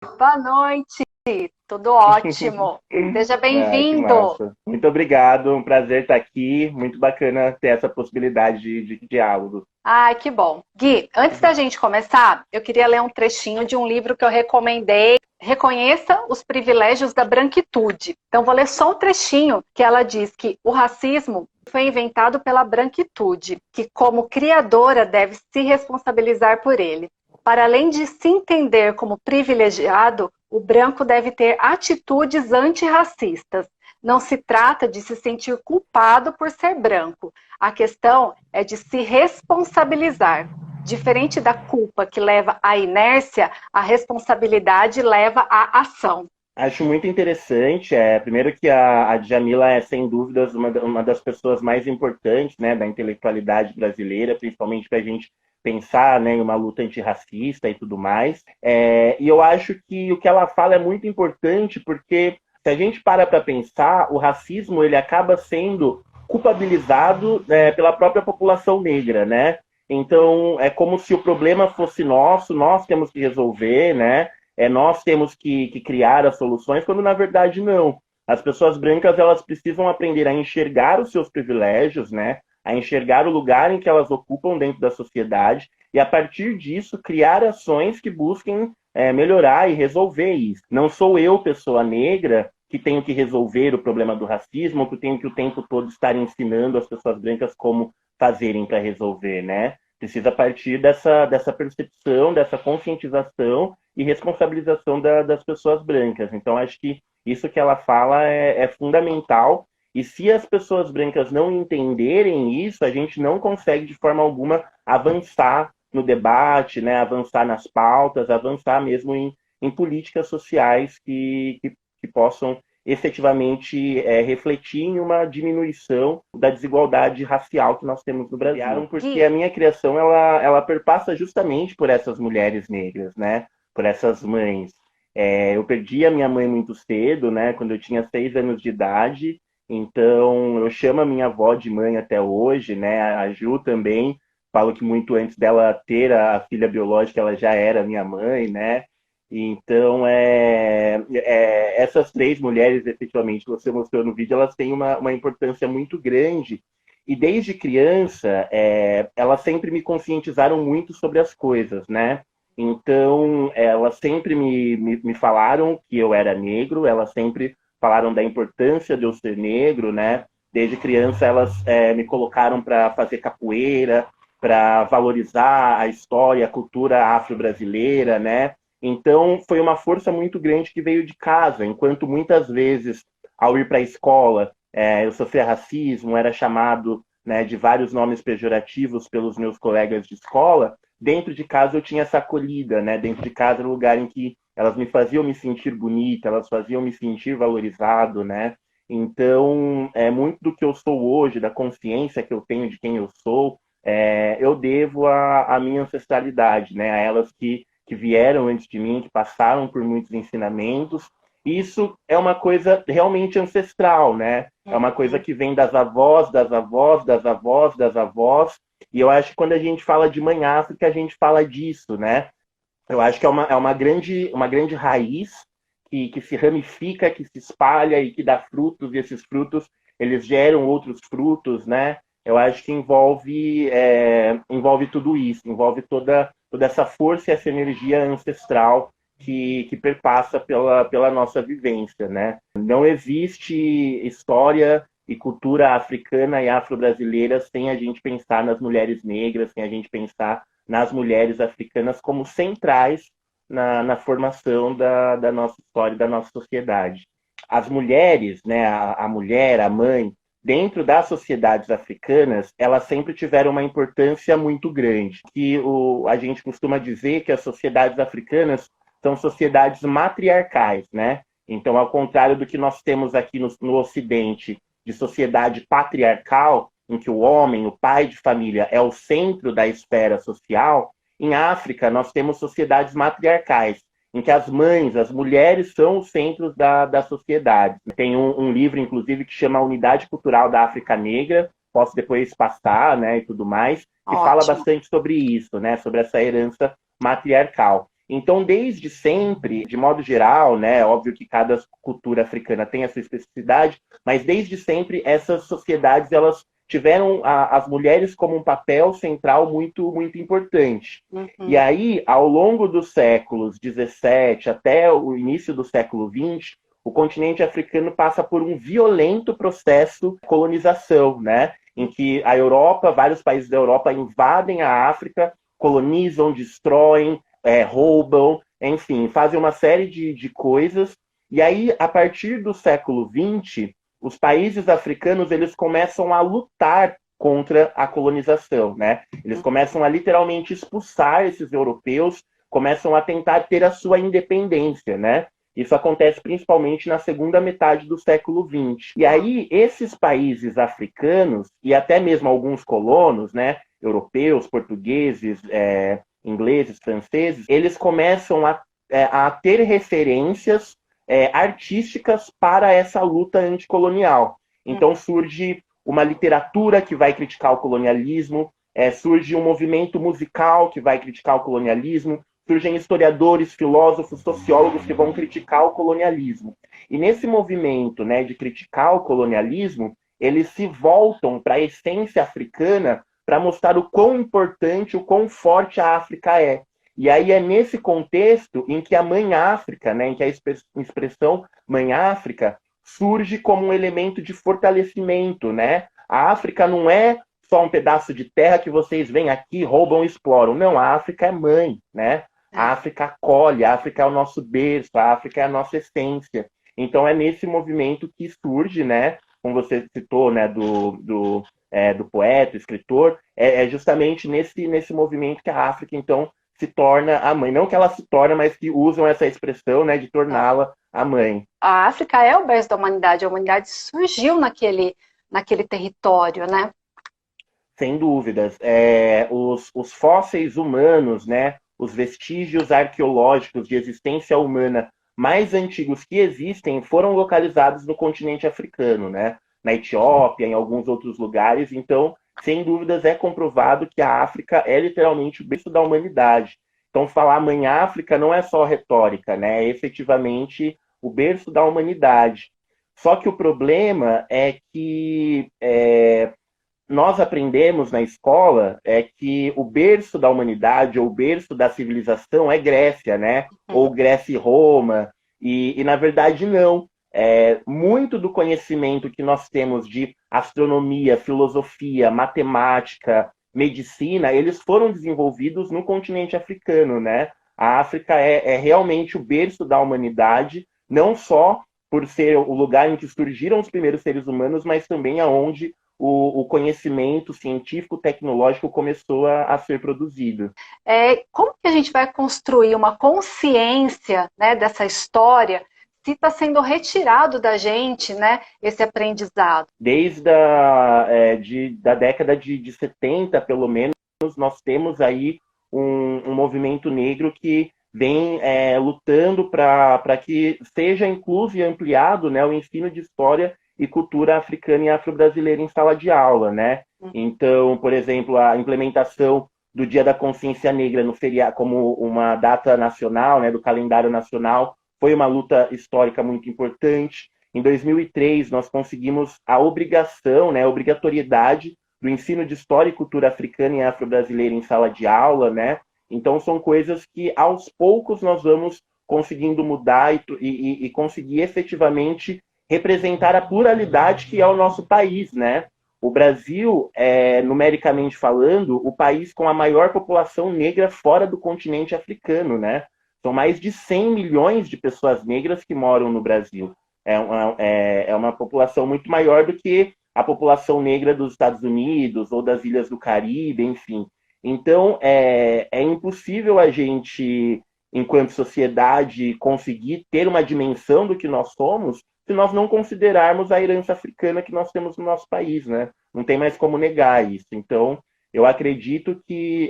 Boa noite, tudo ótimo. Seja Ah, que bem-vindo. massa. Muito obrigado, um prazer estar aqui. Muito bacana ter essa possibilidade de diálogo. Ai, que bom. Gui, antes da gente começar, eu queria ler um trechinho de um livro que eu recomendei. Reconheça os privilégios da branquitude. Então, vou ler só um trechinho que ela diz que o racismo foi inventado pela branquitude, que, como criadora, deve se responsabilizar por ele. Para além de se entender como privilegiado, o branco deve ter atitudes antirracistas. Não se trata de se sentir culpado por ser branco. A questão é de se responsabilizar. Diferente da culpa que leva à inércia, a responsabilidade leva à ação. Acho muito interessante. Primeiro que a Djamila é, sem dúvidas, uma das pessoas mais importantes, né, da intelectualidade brasileira, principalmente para a gente pensar, né, em uma luta antirracista e tudo mais. E eu acho que o que ela fala é muito importante porque se a gente para pensar, o racismo ele acaba sendo culpabilizado pela própria população negra, né? Então é como se o problema fosse nosso, nós temos que resolver, né? Nós temos que criar as soluções, quando na verdade não. As pessoas brancas elas precisam aprender a enxergar os seus privilégios, né? A enxergar o lugar em que elas ocupam dentro da sociedade e a partir disso criar ações que busquem melhorar e resolver isso. Não sou eu, pessoa negra, que tenho que resolver o problema do racismo, que tenho que o tempo todo estar ensinando as pessoas brancas como fazerem para resolver, né? Precisa partir dessa percepção, dessa conscientização e responsabilização das pessoas brancas. Então, acho que isso que ela fala é fundamental. E se as pessoas brancas não entenderem isso, a gente não consegue, de forma alguma, avançar no debate, né? Avançar nas pautas, avançar mesmo em políticas sociais que possam efetivamente refletir em uma diminuição da desigualdade racial que nós temos no Brasil. Porque Gui, a minha criação ela perpassa justamente por essas mulheres negras, né? Por essas mães. Eu perdi a minha mãe muito cedo, né? Quando eu tinha 6 anos de idade. Então eu chamo a minha avó de mãe até hoje, né? A Ju também. Falo que muito antes dela ter a filha biológica, ela já era minha mãe, né? Então, essas três mulheres, efetivamente, que você mostrou no vídeo, elas têm uma importância muito grande. E desde criança, elas sempre me conscientizaram muito sobre as coisas, né? Então, elas sempre me falaram que eu era negro, elas sempre falaram da importância de eu ser negro, né? Desde criança, elas me colocaram para fazer capoeira, para valorizar a história, a cultura afro-brasileira, né? Então, foi uma força muito grande que veio de casa, enquanto muitas vezes, ao ir para a escola, eu sofria racismo, era chamado, né, de vários nomes pejorativos pelos meus colegas de escola, dentro de casa eu tinha essa acolhida, né? Dentro de casa era um lugar em que elas me faziam me sentir bonita, elas faziam me sentir valorizado, né? Então, muito do que eu sou hoje, da consciência que eu tenho de quem eu sou, eu devo à minha ancestralidade, né? A elas que vieram antes de mim, que passaram por muitos ensinamentos. Isso é uma coisa realmente ancestral, né? É uma coisa que vem das avós, das avós, das avós, das avós. E eu acho que quando a gente fala de Mãe África, a gente fala disso, né? Eu acho que uma grande raiz que se ramifica, que se espalha e que dá frutos, e esses frutos, eles geram outros frutos, né? Eu acho que envolve tudo isso, envolve toda essa força e essa energia ancestral que perpassa pela nossa vivência, né? Não existe história e cultura africana e afro-brasileira sem a gente pensar nas mulheres negras, sem a gente pensar nas mulheres africanas como centrais na formação da nossa história e da nossa sociedade. As mulheres, né, a mulher, a mãe, dentro das sociedades africanas, elas sempre tiveram uma importância muito grande. A gente costuma dizer que as sociedades africanas são sociedades matriarcais, né? Então, ao contrário do que nós temos aqui no Ocidente, de sociedade patriarcal, em que o homem, o pai de família, é o centro da esfera social, em África nós temos sociedades matriarcais, em que as mães, as mulheres são os centros da sociedade. Tem um livro, inclusive, que chama Unidade Cultural da África Negra, posso depois passar, né, e tudo mais, que fala ótimo. bastante sobre isso, né, sobre essa herança matriarcal. Então, desde sempre, de modo geral, né, óbvio que cada cultura africana tem a sua especificidade, mas desde sempre essas sociedades elas tiveram as mulheres como um papel central muito, muito importante. E aí, ao longo dos séculos 17 até o início do século 20, o continente africano passa por um violento processo de colonização, né? Em que a Europa, vários países da Europa invadem a África, colonizam, destroem, roubam, enfim, fazem uma série de coisas. E aí, a partir do século XX, os países africanos eles começam a lutar contra a colonização, né? Eles começam a literalmente expulsar esses europeus, começam a tentar ter a sua independência, né? Isso acontece principalmente na segunda metade do século XX. E aí, esses países africanos, e até mesmo alguns colonos, né, europeus, portugueses, ingleses, franceses, eles começam a ter referências artísticas para essa luta anticolonial. Então surge uma literatura que vai criticar o colonialismo, surge um movimento musical que vai criticar o colonialismo, surgem historiadores, filósofos, sociólogos que vão criticar o colonialismo. E nesse movimento, né, de criticar o colonialismo, eles se voltam para a essência africana para mostrar o quão importante, o quão forte a África é. E aí é nesse contexto em que a Mãe África, né, em que a expressão Mãe África surge como um elemento de fortalecimento, né? A África não é só um pedaço de terra que vocês vêm aqui, roubam e exploram. Não, a África é mãe, né? A África acolhe, a África é o nosso berço, a África é a nossa essência. Então é nesse movimento que surge, né? Como você citou, né? Do poeta, escritor, é justamente nesse movimento que a África, então, se torna a mãe. Não que ela se torna, mas que usam essa expressão, né, de torná-la a mãe. A África é o berço da humanidade. A humanidade surgiu naquele território, né? Sem dúvidas. Os fósseis humanos, né, os vestígios arqueológicos de existência humana mais antigos que existem foram localizados no continente africano, né? Na Etiópia, em alguns outros lugares. Então, sem dúvidas, é comprovado que a África é literalmente o berço da humanidade. Então, falar Mãe África não é só retórica, né? É efetivamente o berço da humanidade. Só que o problema é que nós aprendemos na escola que o berço da humanidade ou o berço da civilização é Grécia, né? Ou Grécia e Roma. E na verdade, não. Muito do conhecimento que nós temos de astronomia, filosofia, matemática, medicina, eles foram desenvolvidos no continente africano, né? A África é realmente o berço da humanidade, não só por ser o lugar em que surgiram os primeiros seres humanos, mas também aonde o conhecimento científico, tecnológico começou a ser produzido. Como que a gente vai construir uma consciência, né, dessa história se está sendo retirado da gente, né, esse aprendizado? Desde da década de 70, pelo menos, nós temos aí um movimento negro que vem lutando para que seja incluso e ampliado, né, o ensino de história e cultura africana e afro-brasileira em sala de aula, né? Então, por exemplo, a implementação do Dia da Consciência Negra no feriado como uma data nacional, né, do calendário nacional, foi uma luta histórica muito importante. Em 2003, nós conseguimos a obrigação, né, a obrigatoriedade do ensino de história e cultura africana e afro-brasileira em sala de aula, né? Então, são coisas que, aos poucos, nós vamos conseguindo mudar e conseguir efetivamente representar a pluralidade que é o nosso país, né? O Brasil numericamente falando, o país com a maior população negra fora do continente africano, né? São mais de 100 milhões de pessoas negras que moram no Brasil. É uma população muito maior do que a população negra dos Estados Unidos ou das ilhas do Caribe, enfim. Então, é impossível a gente, enquanto sociedade, conseguir ter uma dimensão do que nós somos se nós não considerarmos a herança africana que nós temos no nosso país, né? Não tem mais como negar isso. Então, eu acredito que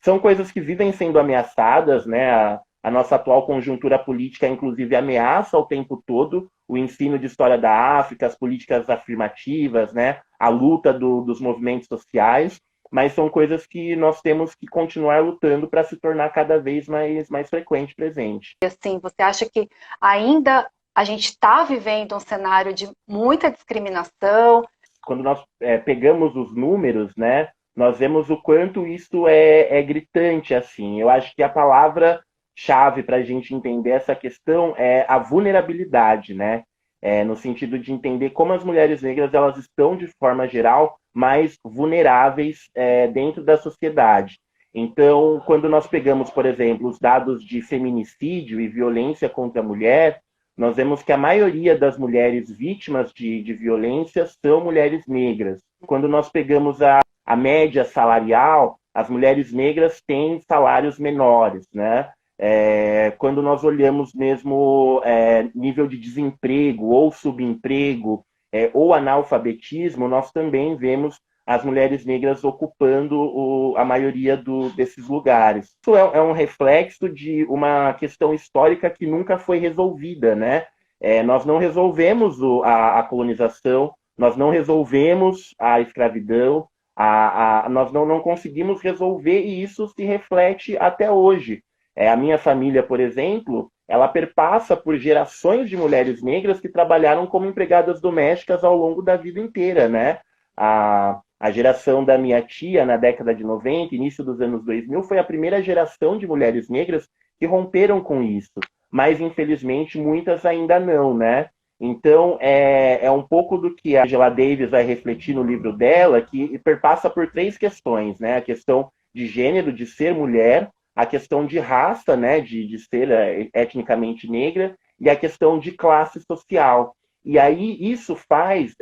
são coisas que vivem sendo ameaçadas, né? A nossa atual conjuntura política, inclusive, ameaça o tempo todo o ensino de história da África, as políticas afirmativas, né? A luta dos movimentos sociais. mas são coisas que nós temos que continuar lutando para se tornar cada vez mais frequente, presente. E assim, você acha que ainda a gente está vivendo um cenário de muita discriminação? Quando nós pegamos os números, né, nós vemos o quanto isso é gritante, assim. Eu acho que a palavra-chave para a gente entender essa questão é a vulnerabilidade, né? No sentido de entender como as mulheres negras elas estão, de forma geral, mais vulneráveis dentro da sociedade. Então, quando nós pegamos, por exemplo, os dados de feminicídio e violência contra a mulher, nós vemos que a maioria das mulheres vítimas de violência são mulheres negras. Quando nós pegamos a média salarial, as mulheres negras têm salários menores, né? Quando nós olhamos mesmo nível de desemprego ou subemprego ou analfabetismo, nós também vemos as mulheres negras ocupando a maioria desses lugares. Isso é um reflexo de uma questão histórica que nunca foi resolvida, né? Nós não resolvemos a colonização, nós não resolvemos a escravidão, nós não conseguimos resolver e isso se reflete até hoje. A minha família, por exemplo, ela perpassa por gerações de mulheres negras que trabalharam como empregadas domésticas ao longo da vida inteira, né? A geração da minha tia, na década de 90, início dos anos 2000, foi a primeira geração de mulheres negras que romperam com isso. Mas, infelizmente, muitas ainda não, né? Então, é um pouco do que a Angela Davis vai refletir no livro dela, que perpassa por três questões, né? A questão de gênero, de ser mulher, a questão de raça, né? De ser etnicamente negra, e a questão de classe social. E aí isso faz,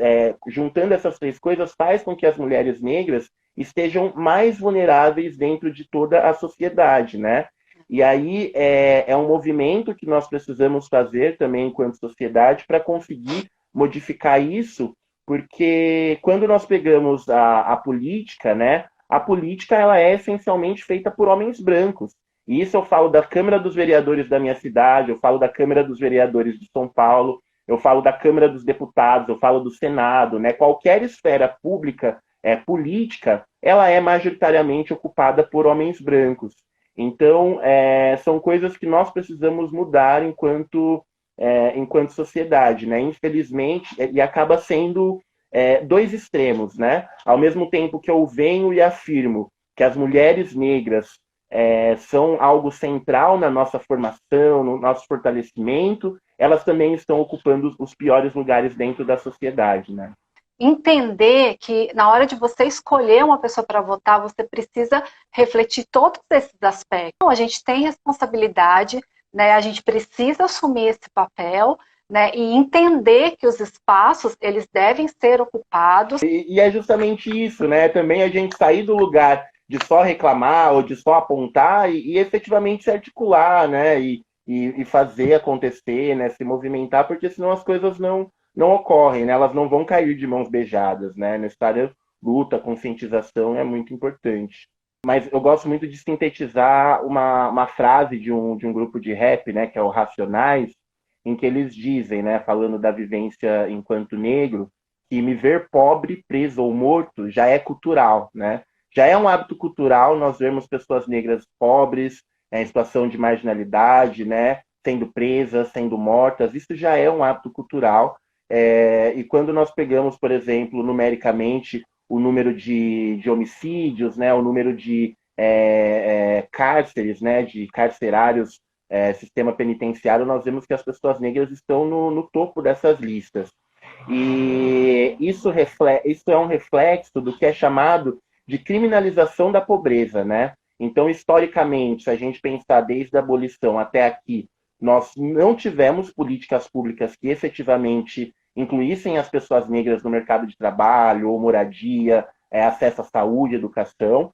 juntando essas três coisas, faz com que as mulheres negras estejam mais vulneráveis dentro de toda a sociedade, né? E aí é um movimento que nós precisamos fazer também enquanto sociedade para conseguir modificar isso, porque quando nós pegamos a política, né? A política ela é essencialmente feita por homens brancos. E isso eu falo da Câmara dos Vereadores da minha cidade, eu falo da Câmara dos Vereadores de São Paulo, eu falo da Câmara dos Deputados, eu falo do Senado, né? Qualquer esfera pública, política, ela é majoritariamente ocupada por homens brancos. Então, são coisas que nós precisamos mudar enquanto sociedade, né? Infelizmente, e acaba sendo dois extremos, né? Ao mesmo tempo que eu venho e afirmo que as mulheres negras são algo central na nossa formação, no nosso fortalecimento, elas também estão ocupando os piores lugares dentro da sociedade, né? Entender que na hora de você escolher uma pessoa para votar, você precisa refletir todos esses aspectos. Então, a gente tem responsabilidade, né? A gente precisa assumir esse papel, né? E entender que os espaços eles devem ser ocupados. E é justamente isso, né? Também a gente sair do lugar de só reclamar ou de só apontar e efetivamente se articular, né? E fazer acontecer, né? Se movimentar, porque senão as coisas não ocorrem, né? Elas não vão cair de mãos beijadas, né? Nessa luta, conscientização é muito importante. Mas eu gosto muito de sintetizar uma frase de um grupo de rap, né? Que é o Racionais, em que eles dizem, né? Falando da vivência enquanto negro, que me ver pobre, preso ou morto já é cultural, né? Já é um hábito cultural nós vermos pessoas negras pobres, em situação de marginalidade, né? Sendo presas, sendo mortas, isso já é um hábito cultural. E quando nós pegamos, por exemplo, numericamente, o número de homicídios, né? O número de cárceres, né? De carcerários, sistema penitenciário, nós vemos que as pessoas negras estão no topo dessas listas. E isso é um reflexo do que é chamado de criminalização da pobreza, né? Então, historicamente, se a gente pensar desde a abolição até aqui, nós não tivemos políticas públicas que efetivamente incluíssem as pessoas negras no mercado de trabalho, ou moradia, acesso à saúde, educação.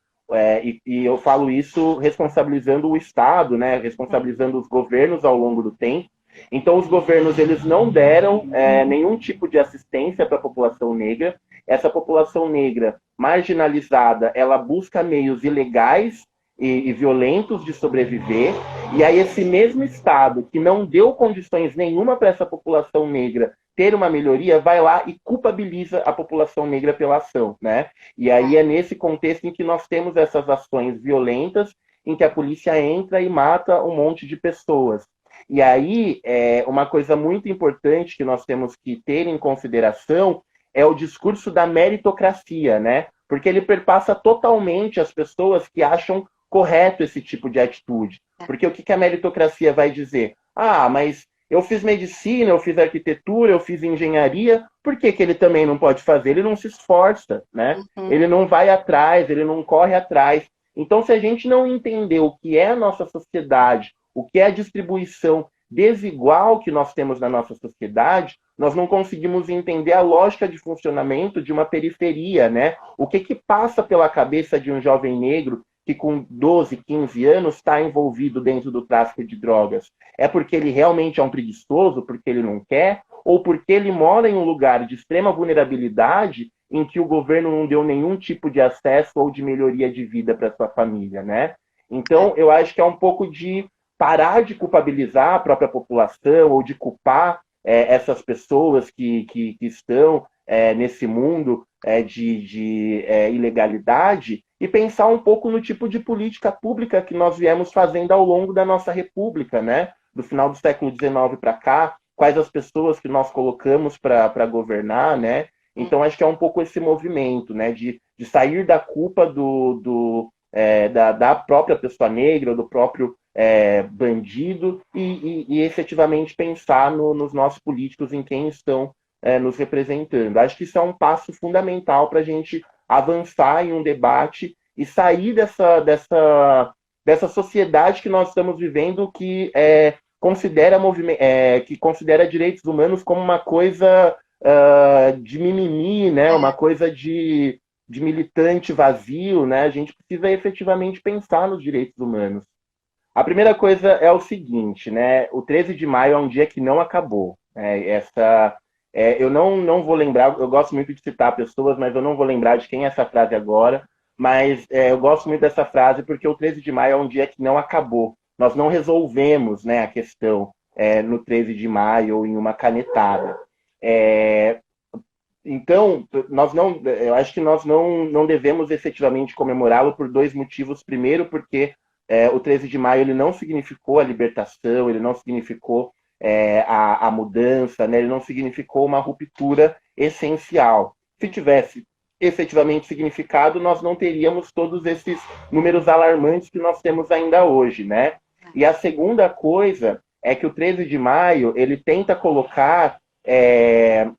E eu falo isso responsabilizando o Estado, né? Responsabilizando os governos ao longo do tempo. Então, os governos eles não deram nenhum tipo de assistência para a população negra. Essa população negra marginalizada, ela busca meios ilegais e violentos de sobreviver. E aí esse mesmo Estado que não deu condições nenhuma para essa população negra ter uma melhoria, vai lá e culpabiliza a população negra pela ação, né? E aí é nesse contexto em que nós temos essas ações violentas, em que a polícia entra e mata um monte de pessoas. E aí, uma coisa muito importante que nós temos que ter em consideração é o discurso da meritocracia, né? Porque ele perpassa totalmente as pessoas que acham correto esse tipo de atitude. Porque o que a meritocracia vai dizer? Ah, mas eu fiz medicina, eu fiz arquitetura, eu fiz engenharia, por que ele também não pode fazer? Ele não se esforça, né? Ele não vai atrás, ele não corre atrás. Então, se a gente não entender o que é a nossa sociedade, o que é a distribuição desigual que nós temos na nossa sociedade, nós não conseguimos entender a lógica de funcionamento de uma periferia, né? O que passa pela cabeça de um jovem negro que com 12, 15 anos está envolvido dentro do tráfico de drogas? É porque ele realmente é um preguiçoso, porque ele não quer, ou porque ele mora em um lugar de extrema vulnerabilidade em que o governo não deu nenhum tipo de acesso ou de melhoria de vida para sua família, né? Então, eu acho que é um pouco de parar de culpabilizar a própria população ou de culpar essas pessoas que estão nesse mundo de ilegalidade e pensar um pouco no tipo de política pública que nós viemos fazendo ao longo da nossa república, né? Do final do século XIX para cá, quais as pessoas que nós colocamos para governar, né? Então, acho que é um pouco esse movimento, né? De sair da culpa da própria pessoa negra, ou do próprio bandido, e efetivamente pensar nos nossos políticos, em quem estão nos representando. Acho que isso é um passo fundamental para a gente avançar em um debate e sair dessa sociedade que nós estamos vivendo que considera direitos humanos como uma coisa de mimimi, né? Uma coisa de militante vazio, né? A gente precisa efetivamente pensar nos direitos humanos. A primeira coisa é o seguinte, né? O 13 de maio é um dia que não acabou. Eu não vou lembrar, eu gosto muito de citar pessoas, mas eu não vou lembrar de quem é essa frase agora, mas eu gosto muito dessa frase porque o 13 de maio é um dia que não acabou. Nós não resolvemos, né, a questão no 13 de maio ou em uma canetada. Então, eu acho que nós não devemos efetivamente comemorá-lo por dois motivos. Primeiro, porque o 13 de maio ele não significou a libertação, ele não significou a mudança, né? Ele não significou uma ruptura essencial. Se tivesse efetivamente significado, nós não teríamos todos esses números alarmantes que nós temos ainda hoje, né? E a segunda coisa é que o 13 de maio ele tenta colocar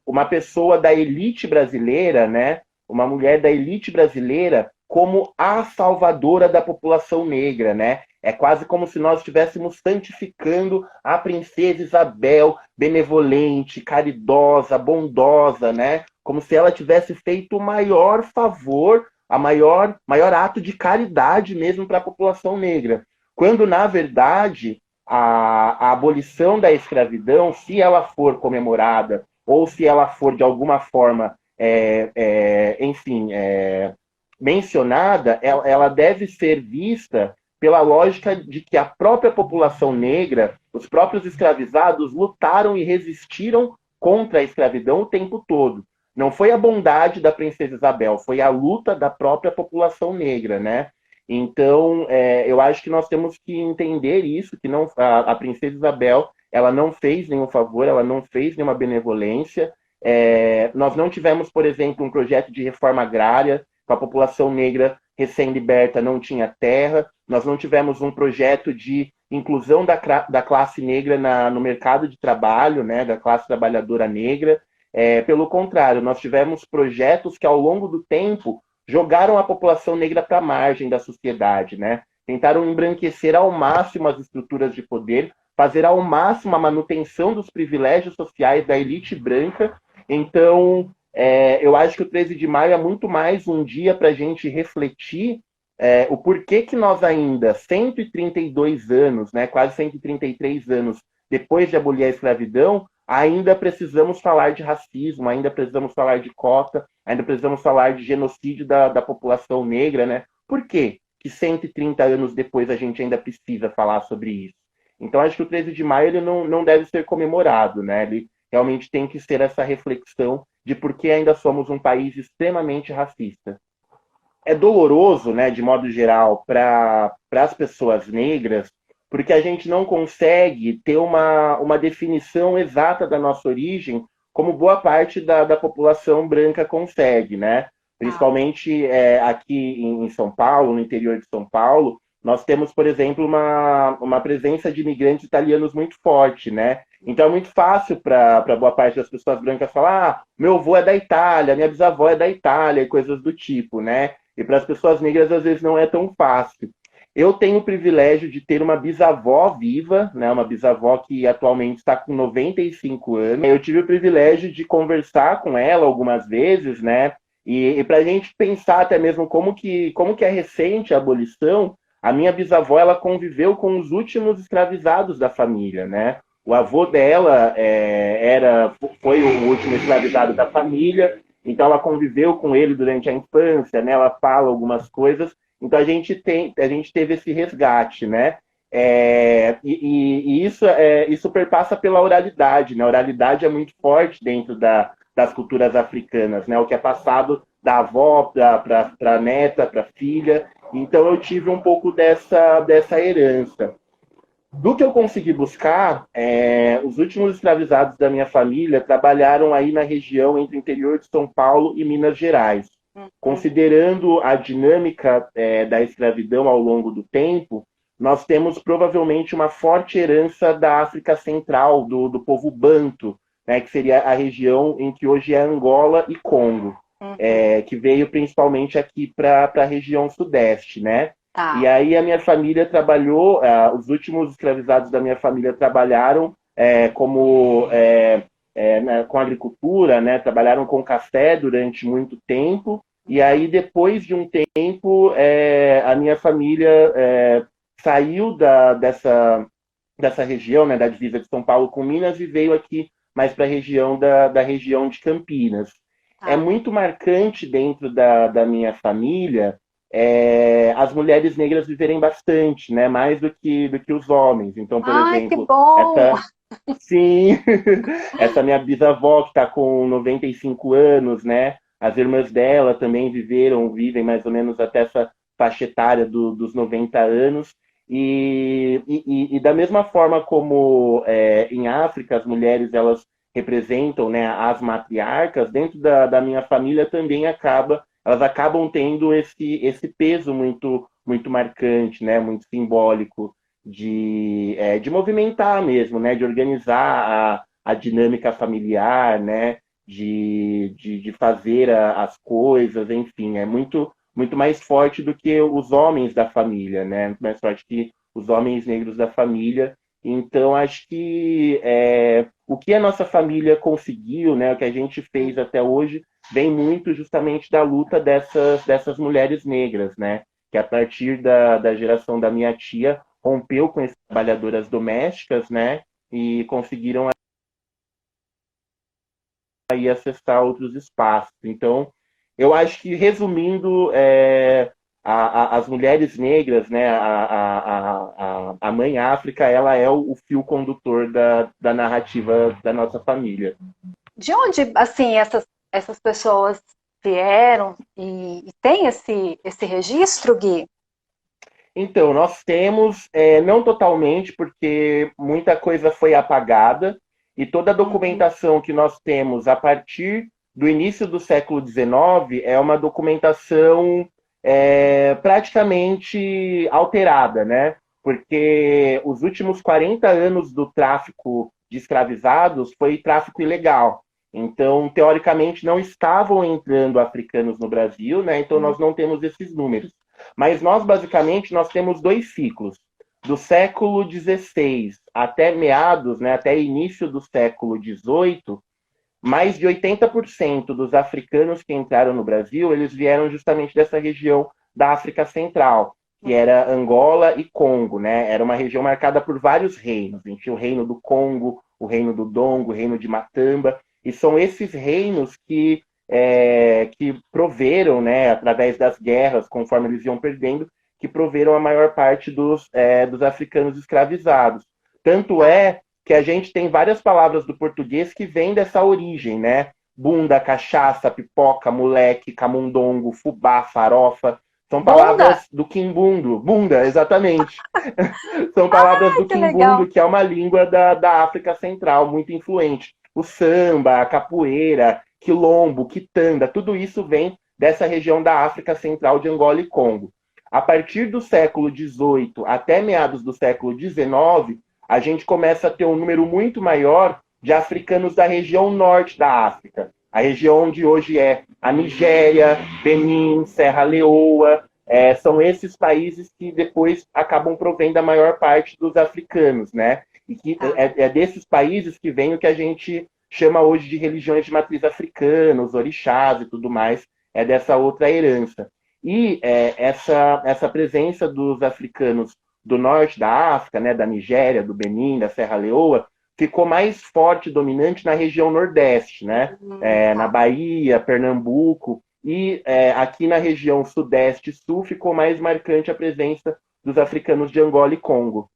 uma pessoa da elite brasileira, né? Uma mulher da elite brasileira como a salvadora da população negra, né? É quase como se nós estivéssemos santificando a princesa Isabel, benevolente, caridosa, bondosa, né? Como se ela tivesse feito o maior favor, maior ato de caridade mesmo para a população negra. Quando, na verdade, a abolição da escravidão, se ela for comemorada ou se ela for de alguma forma, enfim, mencionada, ela deve ser vista pela lógica de que a própria população negra, os próprios escravizados, lutaram e resistiram contra a escravidão o tempo todo. Não foi a bondade da princesa Isabel, foi a luta da própria população negra, né? Então, eu acho que nós temos que entender isso, que a princesa Isabel ela não fez nenhum favor, ela não fez nenhuma benevolência. Nós não tivemos, por exemplo, um projeto de reforma agrária, com a população negra recém-liberta não tinha terra. Nós não tivemos um projeto de inclusão da classe negra no mercado de trabalho, né, da classe trabalhadora negra. Pelo contrário, nós tivemos projetos que, ao longo do tempo, jogaram a população negra para a margem da sociedade, né? Tentaram embranquecer ao máximo as estruturas de poder, fazer ao máximo a manutenção dos privilégios sociais da elite branca. Então, eu acho que o 13 de maio é muito mais um dia para a gente refletir o porquê que nós ainda, 132 anos, né, quase 133 anos depois de abolir a escravidão, ainda precisamos falar de racismo, ainda precisamos falar de cota, ainda precisamos falar de genocídio da população negra, né? Por quê que 130 anos depois a gente ainda precisa falar sobre isso? Então, acho que o 13 de maio ele não deve ser comemorado, né? Ele realmente tem que ser essa reflexão de por que ainda somos um país extremamente racista. É doloroso, né, de modo geral, para as pessoas negras, porque a gente não consegue ter uma definição exata da nossa origem, como boa parte da população branca consegue, né? Principalmente aqui em São Paulo, no interior de São Paulo, nós temos, por exemplo, uma presença de imigrantes italianos muito forte, né? Então é muito fácil para boa parte das pessoas brancas falar: ah, meu avô é da Itália, minha bisavó é da Itália, e coisas do tipo, né? E para as pessoas negras, às vezes, não é tão fácil. Eu tenho o privilégio de ter uma bisavó viva, né? Uma bisavó que atualmente está com 95 anos. Eu tive o privilégio de conversar com ela algumas vezes, né? E para a gente pensar até mesmo como que é recente a abolição, a minha bisavó ela conviveu com os últimos escravizados da família, né? O avô dela foi o último escravizado da família, então ela conviveu com ele durante a infância, né? Ela fala algumas coisas. Então a gente teve esse resgate, né? Isso perpassa pela oralidade, né? A oralidade é muito forte dentro das culturas africanas, né? O que é passado da avó para a neta, para a filha. Então eu tive um pouco dessa herança. Do que eu consegui buscar, os últimos escravizados da minha família trabalharam aí na região entre o interior de São Paulo e Minas Gerais. Considerando a dinâmica da escravidão ao longo do tempo, nós temos provavelmente uma forte herança da África Central, do povo Banto, né, que seria a região em que hoje é Angola e Congo, que veio principalmente aqui para a região sudeste, né? Tá. E aí a minha família trabalhou, os últimos escravizados da minha família trabalharam com agricultura, né? Trabalharam com café durante muito tempo. E aí, depois de um tempo, a minha família saiu dessa região, né, da divisa de São Paulo com Minas, e veio aqui mais para a região da região de Campinas. É muito marcante dentro da minha família as mulheres negras viverem bastante, né? Mais do que os homens. Então, por exemplo, que bom! Sim, essa minha bisavó que está com 95 anos, né? As irmãs dela também vivem mais ou menos até essa faixa etária dos 90 anos. E da mesma forma como em África as mulheres elas representam, né, as matriarcas, dentro da minha família também elas acabam tendo esse peso muito, muito marcante, né, muito simbólico de movimentar mesmo, né, de organizar a dinâmica familiar, né, de fazer as coisas, enfim, é muito, muito mais forte do que os homens da família, né, muito mais forte que os homens negros da família. Então, acho que o que a nossa família conseguiu, né, o que a gente fez até hoje, vem muito justamente da luta dessas mulheres negras, né, que a partir da geração da minha tia rompeu com as trabalhadoras domésticas, né, e conseguiram aí acessar outros espaços. Então, eu acho que, resumindo, as mulheres negras, né, a Mãe África, ela é o fio condutor da narrativa da nossa família. De onde, assim, essas pessoas vieram e tem esse registro, Gui? Então, nós temos, não totalmente, porque muita coisa foi apagada, e toda a documentação que nós temos a partir do início do século XIX é uma documentação praticamente alterada, né? Porque os últimos 40 anos do tráfico de escravizados foi tráfico ilegal. Então, teoricamente, não estavam entrando africanos no Brasil, né? Então, nós não temos esses números. Mas nós temos dois ciclos. Do século XVI até meados, né, até início do século XVIII, mais de 80% dos africanos que entraram no Brasil, eles vieram justamente dessa região da África Central, que era Angola e Congo, né? Era uma região marcada por vários reinos. A gente tinha o reino do Congo, o reino do Dongo, o reino de Matamba, e são esses reinos que proveram, né, através das guerras, conforme eles iam perdendo, que proveram a maior parte dos africanos escravizados. Tanto é que a gente tem várias palavras do português que vêm dessa origem, né? Bunda, cachaça, pipoca, moleque, camundongo, fubá, farofa. São Bunda? palavras do quimbundo. Bunda, exatamente. São palavras Ai, do que legal. quimbundo, que é uma língua da África Central, muito influente. O samba, a capoeira, quilombo, quitanda, tudo isso vem dessa região da África Central de Angola e Congo. A partir do século XVIII até meados do século XIX, a gente começa a ter um número muito maior de africanos da região norte da África. A região onde hoje é a Nigéria, Benin, Serra Leoa, são esses países que depois acabam provendo a maior parte dos africanos, né? E que Tá. é desses países que vem o que a gente chama hoje de religiões de matriz africana, os orixás e tudo mais, é dessa outra herança. E essa presença dos africanos do norte da África, né, da Nigéria, do Benin, da Serra Leoa, ficou mais forte, dominante na região nordeste, né? Na Tá. Bahia, Pernambuco, e aqui na região sudeste e sul ficou mais marcante a presença dos africanos de Angola e Congo.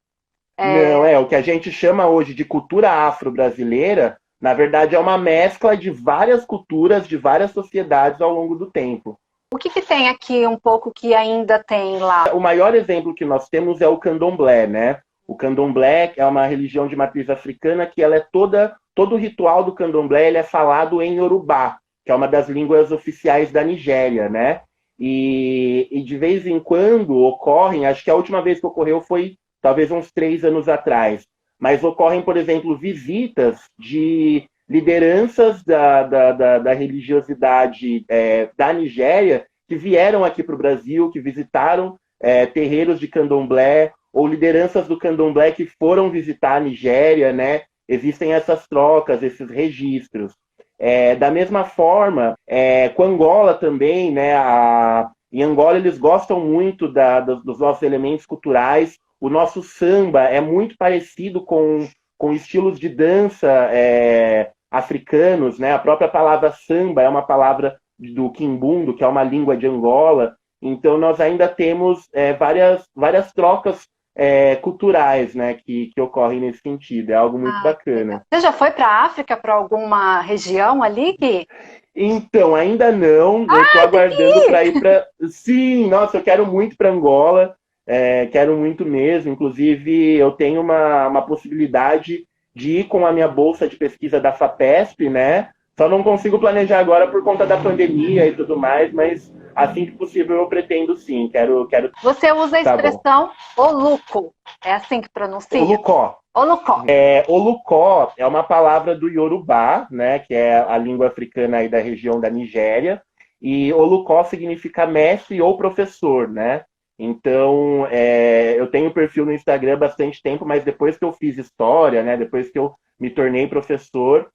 Não, É, o que a gente chama hoje de cultura afro-brasileira, na verdade é uma mescla de várias culturas, de várias sociedades ao longo do tempo. o que que tem aqui um pouco que ainda tem lá? O maior exemplo que nós temos é o candomblé, né? O candomblé é uma religião de matriz africana que ela é todo o ritual do candomblé ele é falado em Yorubá, que é uma das línguas oficiais da Nigéria, né? E de vez em quando ocorrem, acho que a última vez que ocorreu foi talvez uns 3 anos atrás, mas ocorrem, por exemplo, visitas de lideranças da religiosidade da Nigéria que vieram aqui para o Brasil, que visitaram terreiros de candomblé, ou lideranças do candomblé que foram visitar a Nigéria, né? Existem essas trocas, esses registros. Da mesma forma, com Angola também, né? Em Angola eles gostam muito dos nossos elementos culturais. O nosso samba é muito parecido com estilos de dança africanos, né? A própria palavra samba é uma palavra do quimbundo, que é uma língua de Angola. Então, nós ainda temos várias trocas culturais, né, que ocorrem nesse sentido. É algo muito Ah, que legal. bacana. Você já foi para a África, para alguma região ali, Gui? Então, ainda não. Eu estou Ah, tem que aguardando para ir! ir para. Sim, nossa, eu quero muito para Angola. Quero muito mesmo. Inclusive, eu tenho uma possibilidade de ir com a minha bolsa de pesquisa da FAPESP, né? Só não consigo planejar agora por conta da pandemia e tudo mais, mas assim que possível eu pretendo sim. Quero. Você usa a Tá bom. expressão Oluco, é assim que pronuncia? Olucó. Olucó. Olucó é uma palavra do Yorubá, né, que é a língua africana aí da região da Nigéria, e Olucó significa mestre ou professor, né? Então, eu tenho perfil no Instagram há bastante tempo, mas depois que eu fiz história, né, depois que eu me tornei professor,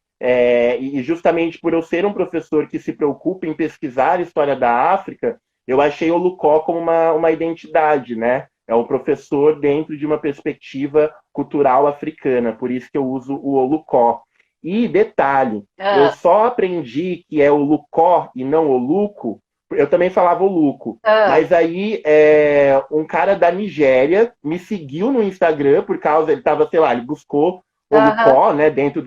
e justamente por eu ser um professor que se preocupa em pesquisar a história da África, eu achei Olucó como uma identidade, né? É um professor dentro de uma perspectiva cultural africana, por isso que eu uso o Olucó. E detalhe, eu Ah, só aprendi que é o Lucó e não o Luco, eu também falava o Luco, ah, mas aí um cara da Nigéria me seguiu no Instagram por causa, ele estava, sei lá, ele buscou o aham. Lucó, né, dentro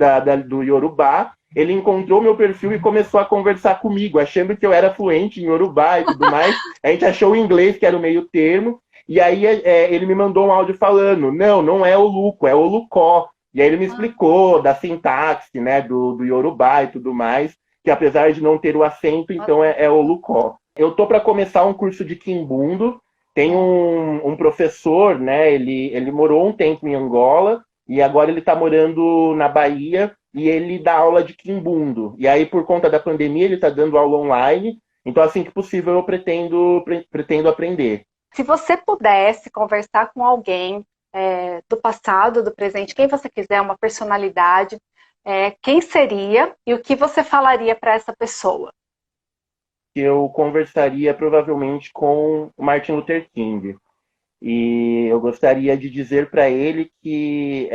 do Yorubá, ele encontrou meu perfil e começou a conversar comigo, achando que eu era fluente em Yorubá e tudo mais. A gente achou o inglês, que era o meio termo, e aí ele me mandou um áudio falando, não é o Luco, é o Lucó. E aí ele me explicou da sintaxe, né, do Yorubá e tudo mais, que apesar de não ter o acento, então é o Lucó. Eu tô para começar um curso de Quimbundo, tem um professor, né, ele morou um tempo em Angola, e agora ele está morando na Bahia, e ele dá aula de Quimbundo. E aí, por conta da pandemia, ele está dando aula online, então assim que possível eu pretendo aprender. Se você pudesse conversar com alguém do passado, do presente, quem você quiser, uma personalidade, quem seria e o que você falaria para essa pessoa? Eu conversaria provavelmente com o Martin Luther King. E eu gostaria de dizer para ele que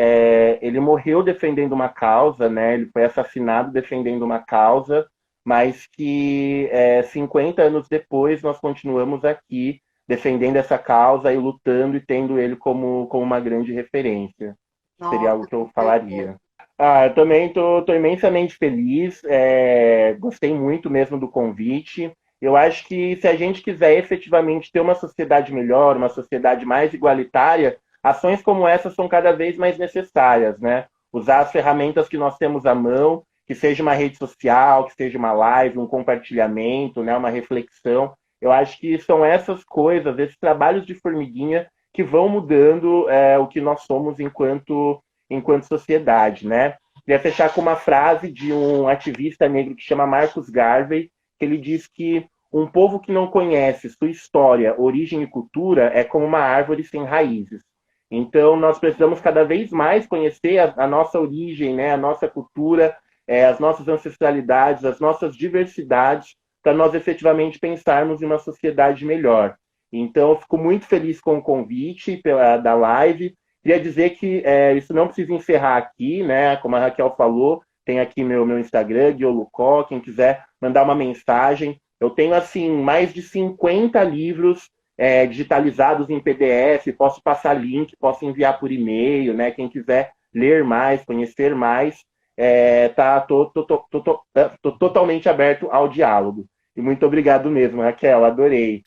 ele morreu defendendo uma causa, né? Ele foi assassinado defendendo uma causa, mas que 50 anos depois nós continuamos aqui defendendo essa causa e lutando e tendo ele como uma grande referência. seria Nossa, algo que eu com certeza. falaria. Eu também tô imensamente feliz, gostei muito mesmo do convite. Eu acho que se a gente quiser efetivamente ter uma sociedade melhor, uma sociedade mais igualitária, ações como essas são cada vez mais necessárias, né? Usar as ferramentas que nós temos à mão, que seja uma rede social, que seja uma live, um compartilhamento, né, uma reflexão. Eu acho que são essas coisas, esses trabalhos de formiguinha que vão mudando o que nós somos enquanto sociedade, né? Queria fechar com uma frase de um ativista negro que chama Marcus Garvey, que ele diz que um povo que não conhece sua história, origem e cultura é como uma árvore sem raízes. Então, nós precisamos cada vez mais conhecer a nossa origem, né, a nossa cultura, as nossas ancestralidades, as nossas diversidades, para nós efetivamente pensarmos em uma sociedade melhor. Então, eu fico muito feliz com o convite da live. Queria dizer que isso não precisa encerrar aqui, né? Como a Raquel falou, tem aqui meu Instagram, Guiolucó, quem quiser mandar uma mensagem. Eu tenho, assim, mais de 50 livros digitalizados em PDF, posso passar link, posso enviar por e-mail, né? Quem quiser ler mais, conhecer mais, tô totalmente aberto ao diálogo. E muito obrigado mesmo, Raquel, adorei.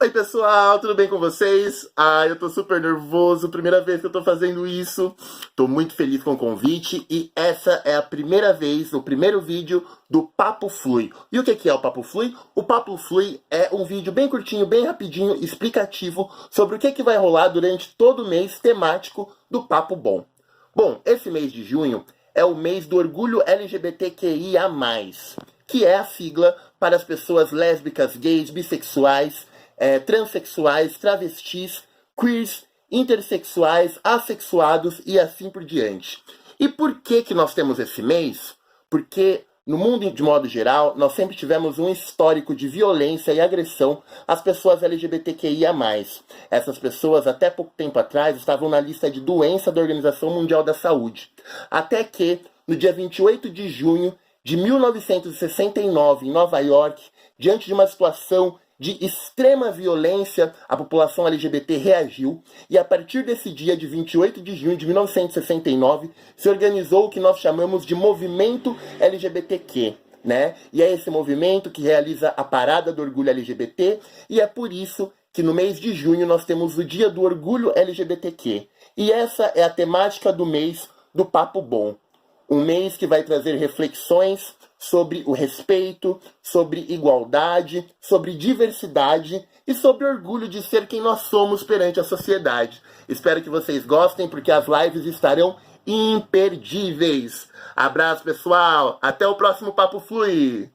Oi pessoal, tudo bem com vocês? Eu tô super nervoso, primeira vez que eu tô fazendo isso. Tô muito feliz com o convite e essa é a primeira vez, o primeiro vídeo do Papo Flui. E o que é o Papo Flui? O Papo Flui é um vídeo bem curtinho, bem rapidinho, explicativo sobre o que vai rolar durante todo o mês temático do Papo Bom. Bom, esse mês de junho é o mês do orgulho LGBTQIA+, que é a sigla para as pessoas lésbicas, gays, bissexuais, transexuais, travestis, queers, intersexuais, assexuados e assim por diante. E por que nós temos esse mês? Porque no mundo de modo geral, nós sempre tivemos um histórico de violência e agressão às pessoas LGBTQIA+. Essas pessoas, até pouco tempo atrás, estavam na lista de doença da Organização Mundial da Saúde. Até que, no dia 28 de junho de 1969, em Nova York, diante de uma situação de extrema violência, a população LGBT reagiu e a partir desse dia de 28 de junho de 1969 se organizou o que nós chamamos de Movimento LGBTQ, né? E é esse movimento que realiza a Parada do Orgulho LGBT e é por isso que no mês de junho nós temos o Dia do Orgulho LGBTQ. E essa é a temática do mês do Papo Bom. Um mês que vai trazer reflexões sobre o respeito, sobre igualdade, sobre diversidade e sobre orgulho de ser quem nós somos perante a sociedade. Espero que vocês gostem, porque as lives estarão imperdíveis. Abraço, pessoal. Até o próximo Papo Flui.